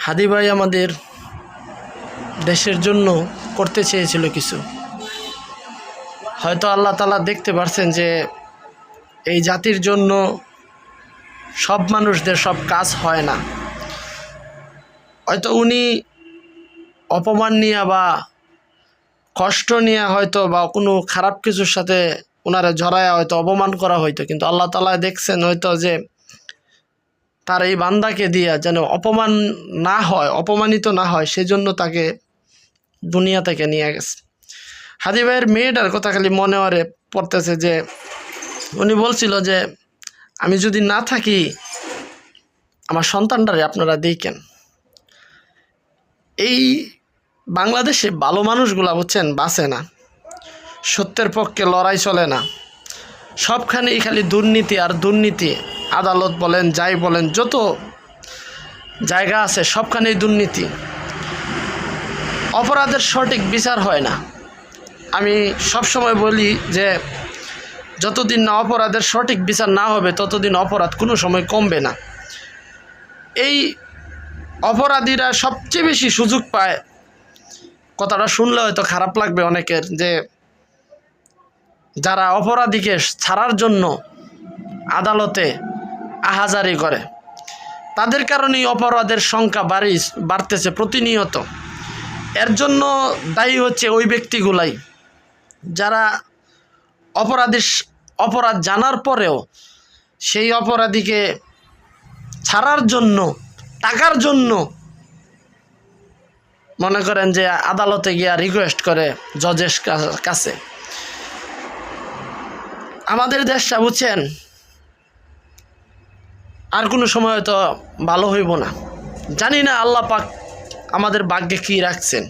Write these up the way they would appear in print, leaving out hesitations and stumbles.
হাদি ভাই আমাদের দেশের জন্য করতে চেয়েছিল কিছু, হয়তো আল্লাহ তাআলা দেখতে পারছেন যে এই জাতির জন্য সব মানুষদের সব কাজ হয় না। হয়তো উনি অপমান নিয়ে বা কষ্ট নিয়ে হয়তো বা কোনো খারাপ কিছুর সাথে ওনারা জড়ায় হয়তো অপমান করা হয়তো, কিন্তু আল্লাহ তাআলা দেখছেন হয়তো যে তার এই বান্দাকে দিয়া যেন অপমান না হয়, অপমানিত না হয়, সেজন্য তাকে দুনিয়া থেকে নিয়ে গেছে। হাদি ভাইয়ের মেয়েটার কথা খালি মনে পড়তেছে যে উনি বলছিল যে আমি যদি না থাকি আমার সন্তানটারে আপনারা দেখেন। এই বাংলাদেশে ভালো মানুষগুলা বুঝছেন বাঁচে না, সত্যের পক্ষে লড়াই চলে না, সবখানেই খালি দুর্নীতি আর দুর্নীতি। আদালত বলেন, যাই বলেন, যত জায়গা আছে সবখানেই দুর্নীতি। অপরাধের সঠিক বিচার হয় না। আমি সবসময় বলি যে যতদিন না অপরাধের সঠিক বিচার না হবে ততদিন অপরাধ কোনো সময় কমবে না। এই অপরাধীরা সবচেয়ে বেশি সুযোগ পায়। কথাটা শুনলে হয়তো খারাপ লাগবে অনেকের, যে যারা অপরাধীকে ছাড়ার জন্য আদালতে আহাজারি করে তাদের কারণেই অপরাধের সংখ্যা বাড়তেছে প্রতিনিয়ত। এর জন্য দায়ী হচ্ছে ওই ব্যক্তিগুলাই যারা অপরাধ জানার পরেও সেই অপরাধীকে ছাড়ার জন্য, টাকার জন্য মনে করেন যে আদালতে গিয়া রিকোয়েস্ট করে জজের কাছে। আমাদের দেশটা বুঝছেন আর কোনো সময় হয়তো ভালো হইব না। জানি না আল্লাহ পাক আমাদের ভাগ্যে কি রাখছেন।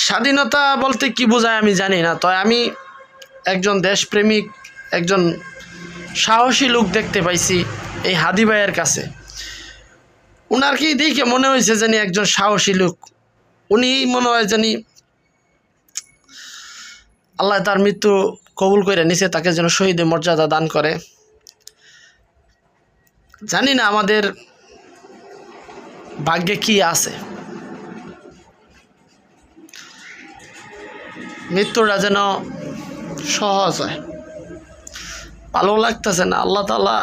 স্বাধীনতা বলতে কি বোঝায় আমি জানি না, তবে আমি একজন দেশপ্রেমিক, একজন সাহসী লোক দেখতে পাইছি এই হাদি ভাইয়ের কাছে। উনার কি দেখে মনে হয়েছে জানি একজন সাহসী লোক। উনি মনে হয় জানি আল্লাহ তার মৃত্যু কবুল করে নিছে, তাকে যেন শহীদের মর্যাদা দান করে। জানি না আমাদের ভাগ্যে কি আছে, মৃত্যুটা যেন সহজ হয়। ভালো লাগতেছে না। আল্লাহ তাআলা